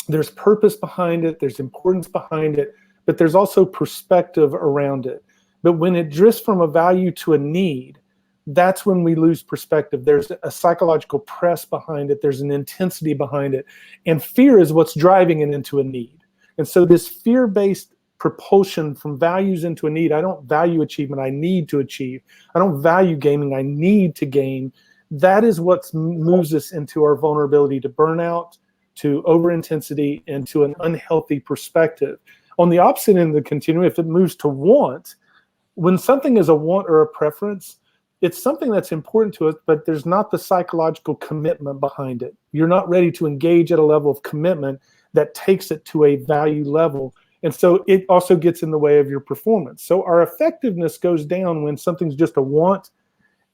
there's purpose behind it, there's importance behind it, but there's also perspective around it. But when it drifts from a value to a need, that's when we lose perspective. There's a psychological press behind it. There's an intensity behind it. And fear is what's driving it into a need. And so this fear-based propulsion from values into a need, I don't value achievement, I need to achieve. I don't value gaming, I need to game. That is what moves us into our vulnerability to burnout, to over-intensity, and to an unhealthy perspective. On the opposite end of the continuum, if it moves to want, when something is a want or a preference, it's something that's important to us, but there's not the psychological commitment behind it. You're not ready to engage at a level of commitment that takes it to a value level. And so it also gets in the way of your performance. So our effectiveness goes down when something's just a want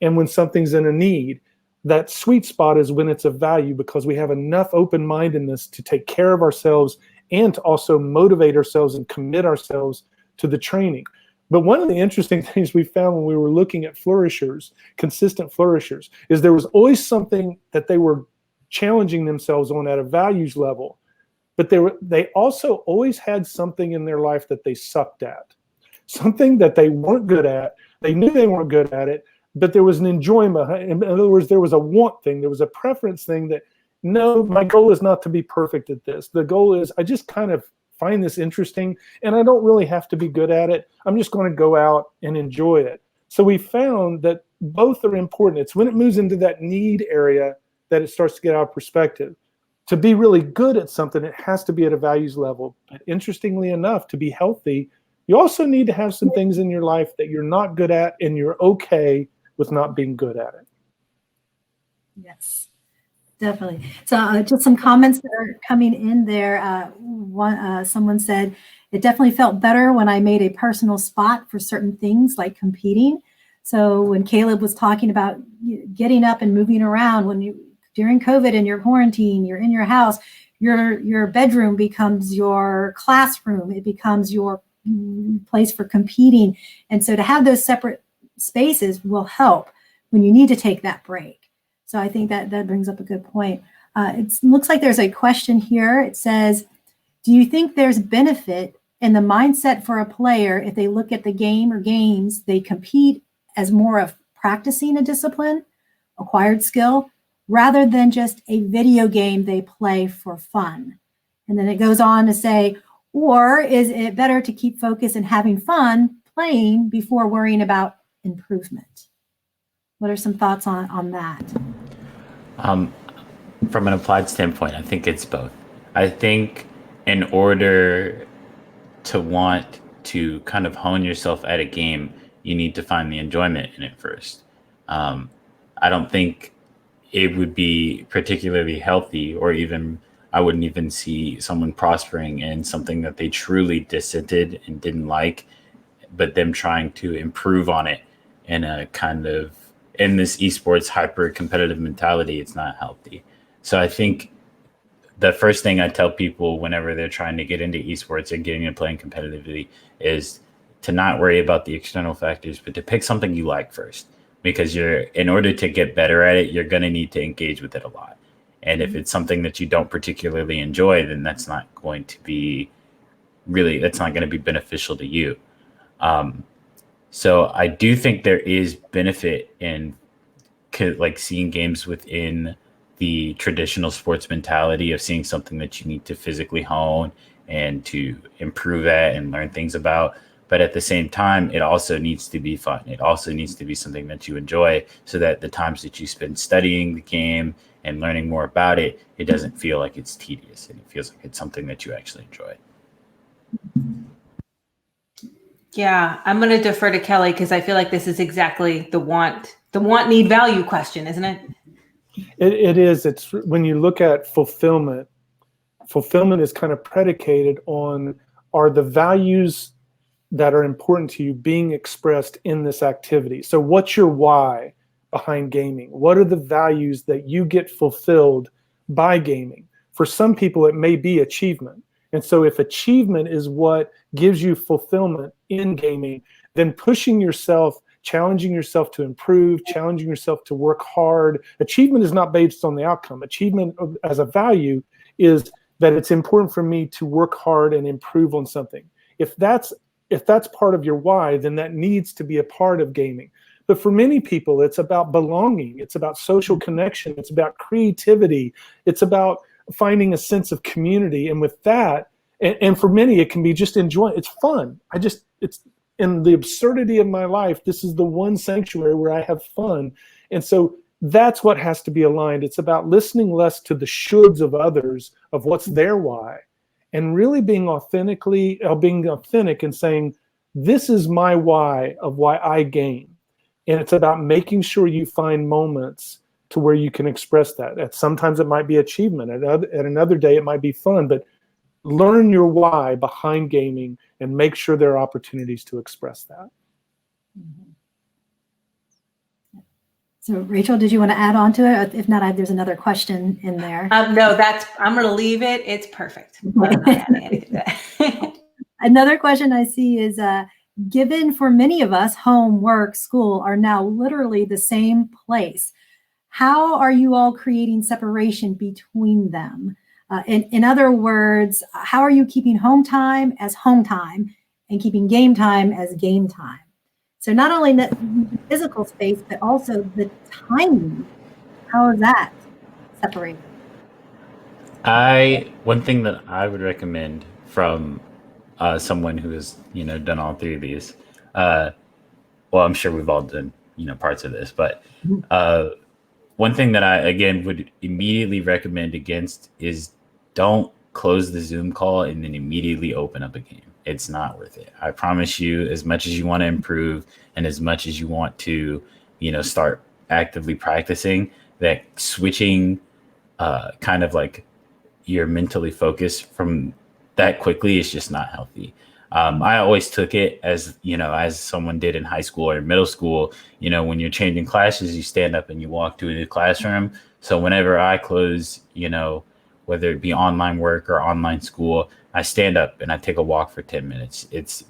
and when something's in a need. That sweet spot is when it's a value, because we have enough open-mindedness to take care of ourselves and to also motivate ourselves and commit ourselves to the training. But one of the interesting things we found when we were looking at flourishers, consistent flourishers, is there was always something that they were challenging themselves on at a values level, but they also always had something in their life that they sucked at, something that they weren't good at. They knew they weren't good at it, but there was an enjoyment behind it. In other words, there was a want thing, there was a preference thing that, no, my goal is not to be perfect at this. The goal is I just kind of find this interesting, and I don't really have to be good at it. I'm just going to go out and enjoy it. So we found that both are important. It's when it moves into that need area that it starts to get out of perspective. To be really good at something, it has to be at a values level. But interestingly enough, to be healthy, you also need to have some things in your life that you're not good at, and you're okay with not being good at it. Yes. Definitely. So just some comments that are coming in there. Someone said, it definitely felt better when I made a personal spot for certain things like competing. So when Caleb was talking about getting up and moving around, during COVID and your quarantine, you're in your house, your bedroom becomes your classroom. It becomes your place for competing. And so to have those separate spaces will help when you need to take that break. So I think that brings up a good point. It looks like there's a question here. It says, do you think there's benefit in the mindset for a player if they look at the game or games they compete as more of practicing a discipline, acquired skill, rather than just a video game they play for fun? And then it goes on to say, or is it better to keep focus and having fun playing before worrying about improvement? What are some thoughts on that? From an applied standpoint, I think it's both. I think in order to want to kind of hone yourself at a game, you need to find the enjoyment in it first. I don't think it would be particularly healthy or even I wouldn't even see someone prospering in something that they truly dissented and didn't like, but them trying to improve on it in a kind of, in this esports hyper competitive mentality. It's not healthy. So I think the first thing I tell people whenever they're trying to get into esports and getting into playing competitively is to not worry about the external factors, but to pick something you like first, because in order to get better at it, you're going to need to engage with it a lot. And if it's something that you don't particularly enjoy, then that's not going to be beneficial to you. So I do think there is benefit in like seeing games within the traditional sports mentality of seeing something that you need to physically hone and to improve at and learn things about. But at the same time, it also needs to be fun. It also needs to be something that you enjoy, so that the times that you spend studying the game and learning more about it, it doesn't feel like it's tedious, and it feels like it's something that you actually enjoy. Yeah, I'm going to defer to Kelly because I feel like this is exactly the want, need, value question, isn't it? It is. It's when you look at fulfillment is kind of predicated on, are the values that are important to you being expressed in this activity? So what's your why behind gaming? What are the values that you get fulfilled by gaming? For some people, it may be achievement. And so if achievement is what gives you fulfillment in gaming, then pushing yourself, challenging yourself to improve, challenging yourself to work hard. Achievement is not based on the outcome. Achievement as a value is that it's important for me to work hard and improve on something. If that's part of your why, then that needs to be a part of gaming. But for many people, it's about belonging. It's about social connection. It's about creativity. It's about finding a sense of community. And with that, and for many, it can be just enjoying. It's fun. It's in the absurdity of my life, this is the one sanctuary where I have fun. And so that's what has to be aligned. It's about listening less to the shoulds of others, of what's their why, and really being authentic and saying, this is my why of why I game. And it's about making sure you find moments to where you can express that. Sometimes it might be achievement. At another day, it might be fun. But learn your why behind gaming and make sure there are opportunities to express that. So Rachel, did you want to add on to it? If not, there's another question in there. No, I'm going to leave it. It's perfect. I'm not adding anything to that. Another question I see is, given for many of us, home, work, school are now literally the same place. How are you all creating separation between them? In other words, how are you keeping home time as home time and keeping game time as game time? So not only the physical space, but also the timing. How is that separated? One thing that I would recommend from someone who has, done all three of these, well, I'm sure we've all done, parts of this, but one thing that I, again, would immediately recommend against is don't close the Zoom call and then immediately open up a game. It's not worth it. I promise you, as much as you want to improve and as much as you want to, start actively practicing, that switching kind of like you're mentally focused from that quickly is just not healthy. I always took it as, as someone did in high school or middle school, when you're changing classes, you stand up and you walk to a new classroom. So whenever I close, whether it be online work or online school, I stand up and I take a walk for 10 minutes. It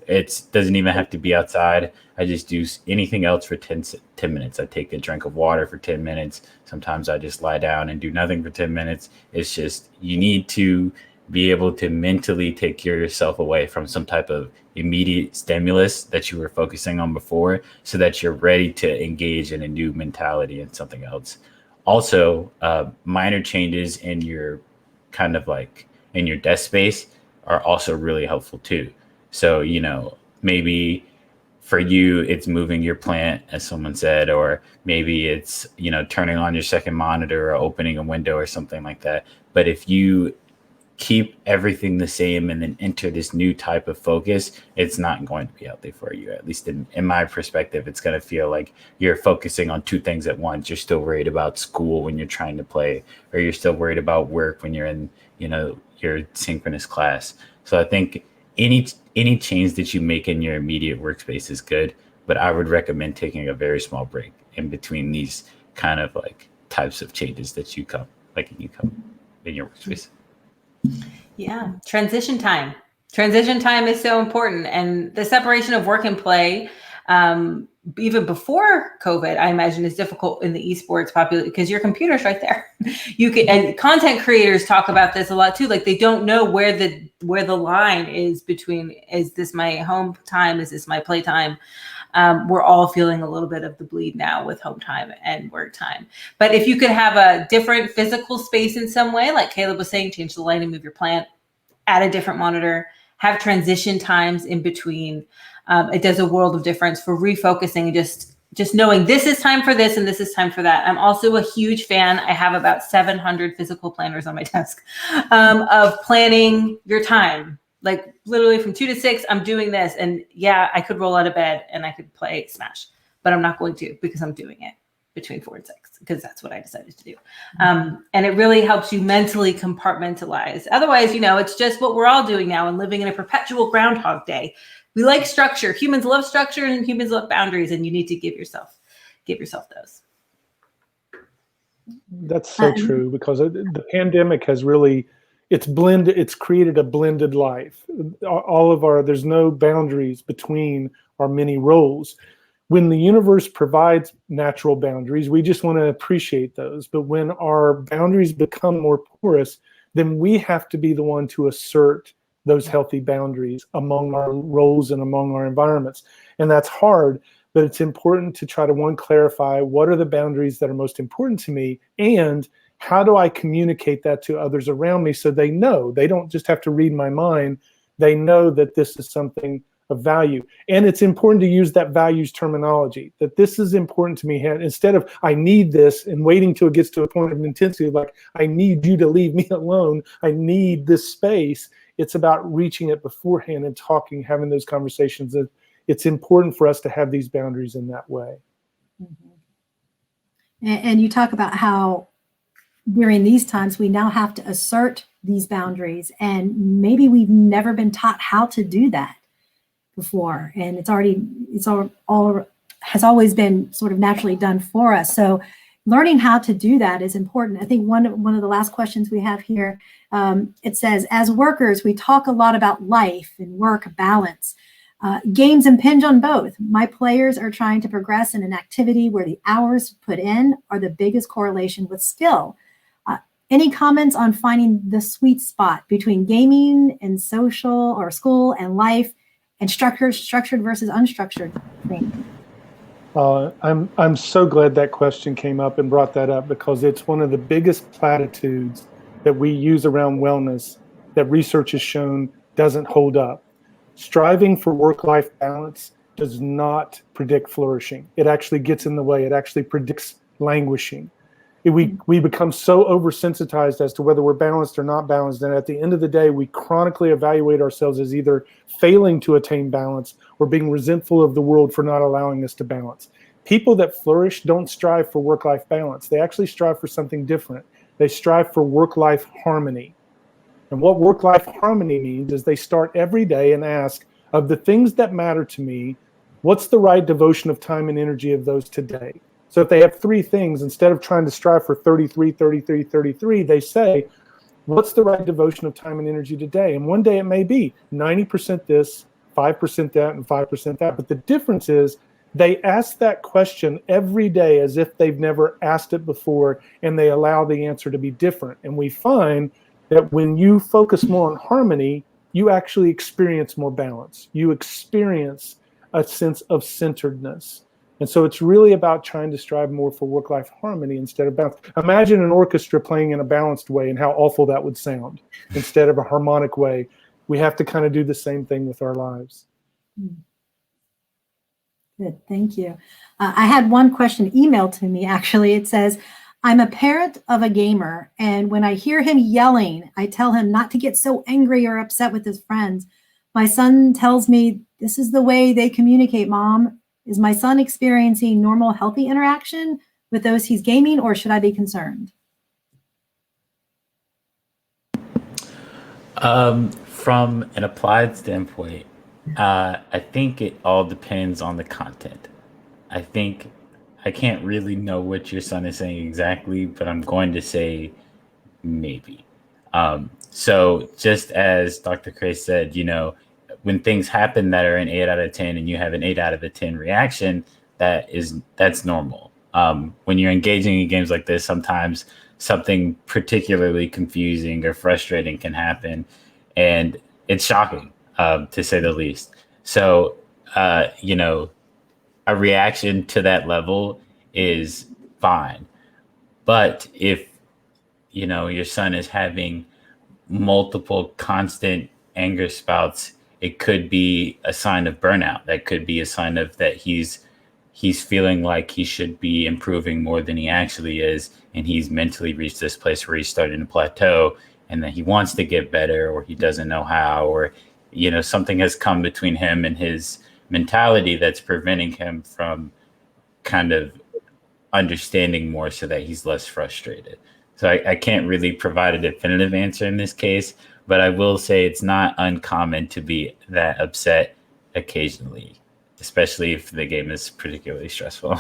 doesn't even have to be outside. I just do anything else for 10 minutes. I take a drink of water for 10 minutes. Sometimes I just lie down and do nothing for 10 minutes. It's just, you need to be able to mentally take yourself away from some type of immediate stimulus that you were focusing on before, so that you're ready to engage in a new mentality and something else. Also, minor changes in your kind of like in your desk space are also really helpful too. So, maybe for you, it's moving your plant, as someone said, or maybe it's, turning on your second monitor or opening a window or something like that. But if you keep everything the same and then enter this new type of focus, it's not going to be healthy for you. At least in my perspective, it's going to feel like you're focusing on two things at once. You're still worried about school when you're trying to play, or you're still worried about work when you're in, your synchronous class. So I think any change that you make in your immediate workspace is good, but I would recommend taking a very small break in between these kind of like types of changes that you come in your workspace. Yeah, transition time. Transition time is so important, and the separation of work and play, even before COVID, I imagine is difficult in the esports population because your computer's right there. And content creators talk about this a lot too. Like they don't know where the line is between, is this my home time? Is this my play time? We're all feeling a little bit of the bleed now with home time and work time. But if you could have a different physical space in some way, like Caleb was saying, change the lighting, move your plant, add a different monitor, have transition times in between. It does a world of difference for refocusing and just knowing this is time for this and this is time for that. I'm also a huge fan. I have about 700 physical planners on my desk of planning your time. Like literally from 2 to 6, I'm doing this. And yeah, I could roll out of bed and I could play Smash, but I'm not going to because I'm doing it between 4 and 6 because that's what I decided to do. And it really helps you mentally compartmentalize. Otherwise, it's just what we're all doing now and living in a perpetual Groundhog Day. We like structure. Humans love structure and humans love boundaries, and you need to give yourself those. That's so true, because the pandemic has really, it's created a blended life. There's no boundaries between our many roles. When the universe provides natural boundaries, we just want to appreciate those. But when our boundaries become more porous, then we have to be the one to assert those healthy boundaries among our roles and among our environments. And that's hard, but it's important to try to clarify what are the boundaries that are most important to me, and how do I communicate that to others around me so they know. They don't just have to read my mind. They know that this is something of value. And it's important to use that values terminology, that this is important to me. Instead of I need this and waiting till it gets to a point of intensity, like I need you to leave me alone, I need this space. It's about reaching it beforehand and talking, having those conversations. It's important for us to have these boundaries in that way. Mm-hmm. And you talk about how during these times we now have to assert these boundaries, and maybe we've never been taught how to do that before, and has always been sort of naturally done for us. So learning how to do that is important. I think one of the last questions we have here, it says, as workers, we talk a lot about life and work balance. Games impinge on both. My players are trying to progress in an activity where the hours put in are the biggest correlation with skill. Any comments on finding the sweet spot between gaming and social or school and life, and structured versus unstructured training? I'm so glad that question came up and brought that up, because it's one of the biggest platitudes that we use around wellness that research has shown doesn't hold up. Striving for work-life balance does not predict flourishing. It actually gets in the way. It actually predicts languishing. We become so oversensitized as to whether we're balanced or not balanced, and at the end of the day, we chronically evaluate ourselves as either failing to attain balance or being resentful of the world for not allowing us to balance. People that flourish don't strive for work-life balance. They actually strive for something different. They strive for work-life harmony. And what work-life harmony means is they start every day and ask, of the things that matter to me, what's the right devotion of time and energy of those today? So if they have 3 things, instead of trying to strive for 33, 33, 33, they say, what's the right devotion of time and energy today? And one day it may be 90% this, 5% that, and 5% that. But the difference is they ask that question every day as if they've never asked it before, and they allow the answer to be different. And we find that when you focus more on harmony, you actually experience more balance. You experience a sense of centeredness. And so it's really about trying to strive more for work-life harmony instead of balance. Imagine an orchestra playing in a balanced way and how awful that would sound instead of a harmonic way. We have to kind of do the same thing with our lives. Good, thank you. I had one question emailed to me, actually. It says, I'm a parent of a gamer, and when I hear him yelling, I tell him not to get so angry or upset with his friends. My son tells me, this is the way they communicate, Mom. Is my son experiencing normal, healthy interaction with those he's gaming, or should I be concerned? From an applied standpoint, I think it all depends on the content. I think I can't really know what your son is saying exactly, but I'm going to say maybe. So just as Dr. Crace said, when things happen that are an 8 out of 10 and you have an 8 out of a 10 reaction, that's normal. When you're engaging in games like this, sometimes something particularly confusing or frustrating can happen, and it's shocking, to say the least. So, a reaction to that level is fine. But if, your son is having multiple constant anger spouts, it could be a sign of burnout. That could be a sign of that he's feeling like he should be improving more than he actually is, and he's mentally reached this place where he's starting to plateau, and that he wants to get better, or he doesn't know how, or something has come between him and his mentality that's preventing him from kind of understanding more so that he's less frustrated. So I can't really provide a definitive answer in this case, but I will say it's not uncommon to be that upset occasionally, especially if the game is particularly stressful.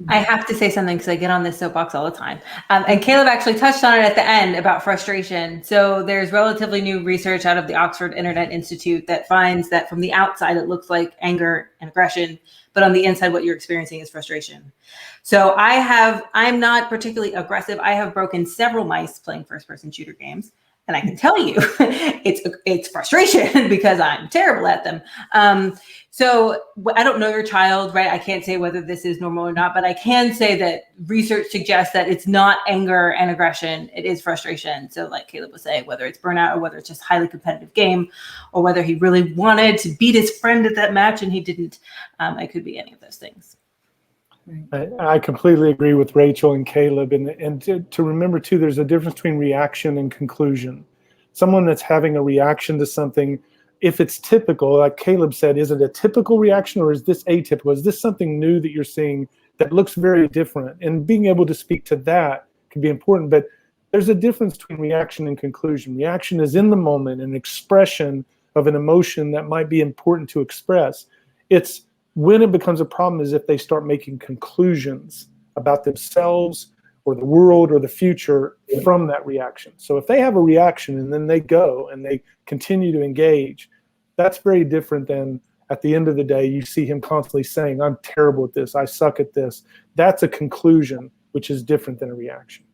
I have to say something because I get on this soapbox all the time. And Caleb actually touched on it at the end about frustration. So there's relatively new research out of the Oxford Internet Institute that finds that from the outside, it looks like anger and aggression, but on the inside, what you're experiencing is frustration. So I'm not particularly aggressive. I have broken several mice playing first-person shooter games. And I can tell you it's frustration because I'm terrible at them. So I don't know your child, right? I can't say whether this is normal or not, but I can say that research suggests that it's not anger and aggression. It is frustration. So like Caleb was saying, whether it's burnout or whether it's just highly competitive game, or whether he really wanted to beat his friend at that match and he didn't, it could be any of those things. I completely agree with Rachel and Caleb. And to remember, too, there's a difference between reaction and conclusion. Someone that's having a reaction to something, if it's typical, like Caleb said, is it a typical reaction or is this atypical? Is this something new that you're seeing that looks very different? And being able to speak to that can be important. But there's a difference between reaction and conclusion. Reaction is in the moment, an expression of an emotion that might be important to express. It's when it becomes a problem is if they start making conclusions about themselves or the world or the future from that reaction. So if they have a reaction and then they go and they continue to engage, that's very different than at the end of the day, you see him constantly saying, I'm terrible at this, I suck at this. That's a conclusion, which is different than a reaction.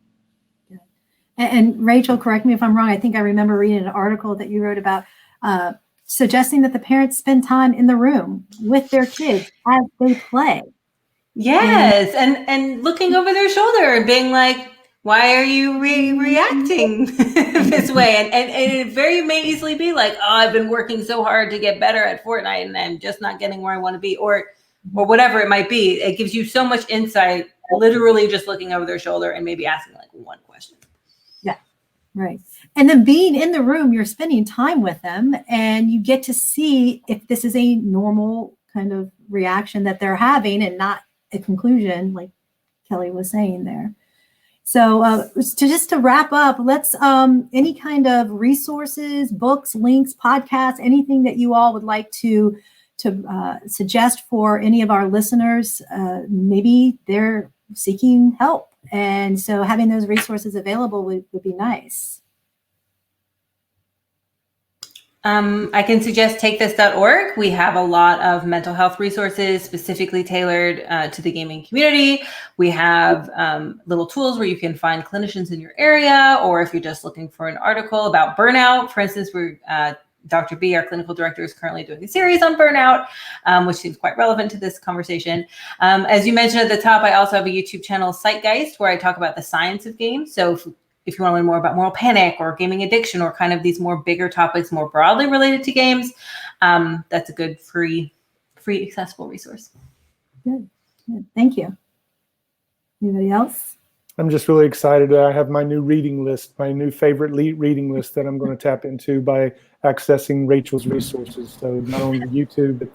And Rachel, correct me if I'm wrong, I think I remember reading an article that you wrote about suggesting that the parents spend time in the room with their kids as they play. Yes, and looking over their shoulder and being like, why are you reacting this way? And it very may easily be like, oh, I've been working so hard to get better at Fortnite and I'm just not getting where I want to be, or whatever it might be. It gives you so much insight, literally just looking over their shoulder and maybe asking like one question. Yeah, right. And then being in the room, you're spending time with them and you get to see if this is a normal kind of reaction that they're having and not a conclusion, like Kelly was saying there. So to wrap up, let's any kind of resources, books, links, podcasts, anything that you all would like to suggest for any of our listeners. Maybe they're seeking help. And so having those resources available would be nice. I can suggest takethis.org. We have a lot of mental health resources specifically tailored to the gaming community. We have little tools where you can find clinicians in your area, or if you're just looking for an article about burnout. For instance, Dr. B, our clinical director, is currently doing a series on burnout, which seems quite relevant to this conversation. As you mentioned at the top, I also have a YouTube channel, Zeitgeist, where I talk about the science of games. So if you want to learn more about moral panic or gaming addiction or kind of these more bigger topics more broadly related to games, that's a good free accessible resource. Good. Thank you. Anybody else? I'm just really excited. I have my new reading list, my new favorite reading list that I'm going to tap into by accessing Rachel's resources. So not only YouTube, but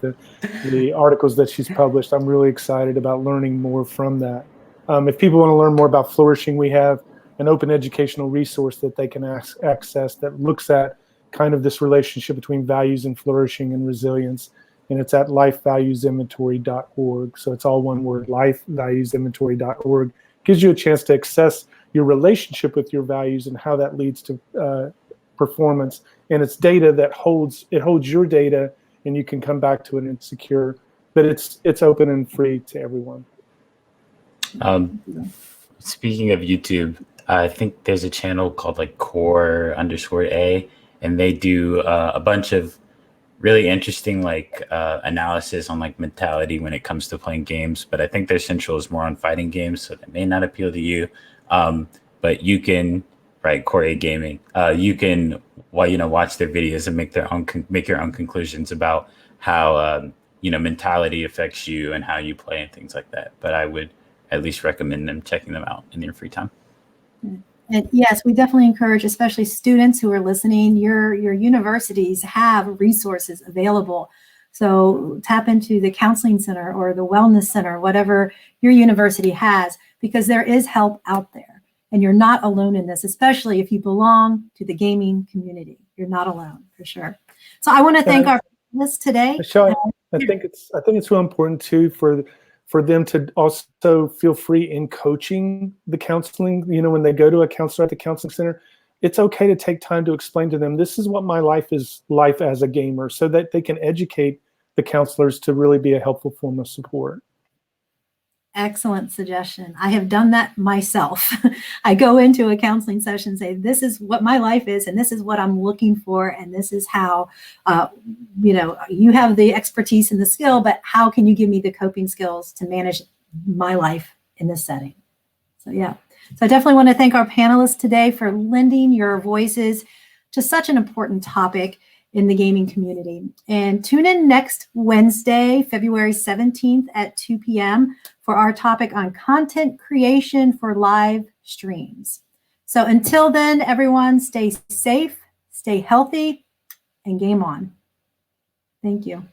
the articles that she's published. I'm really excited about learning more from that. If people want to learn more about flourishing, we have an open educational resource that they can access that looks at kind of this relationship between values and flourishing and resilience. And it's at lifevaluesinventory.org. So it's all one word, lifevaluesinventory.org. Gives you a chance to assess your relationship with your values and how that leads to performance. And it's data that holds your data, and you can come back to it and it's secure. But it's open and free to everyone. Speaking of YouTube, I think there's a channel called like core_A, and they do a bunch of really interesting like analysis on like mentality when it comes to playing games. But I think their central is more on fighting games, so that may not appeal to you. But you can, right, Core A Gaming, you can watch their videos and make your own conclusions about how mentality affects you and how you play and things like that. But I would at least recommend them checking them out in your free time. And yes, we definitely encourage, especially students who are listening, your universities have resources available. So tap into the counseling center or the wellness center, whatever your university has, because there is help out there. And you're not alone in this, especially if you belong to the gaming community. You're not alone, for sure. So I want to thank our panelists today. Michelle, I think it's real important too for them to also feel free in coaching the counseling. When they go to a counselor at the counseling center, it's okay to take time to explain to them, this is what my life is like as a gamer, so that they can educate the counselors to really be a helpful form of support. Excellent suggestion. I have done that myself. I go into a counseling session and say, this is what my life is, and this is what I'm looking for, and this is how, you have the expertise and the skill, but how can you give me the coping skills to manage my life in this setting? So yeah. So I definitely want to thank our panelists today for lending your voices to such an important topic in the gaming community. And tune in next Wednesday, February 17th at 2 p.m. for our topic on content creation for live streams. So until then, everyone, stay safe, stay healthy, and game on. Thank you.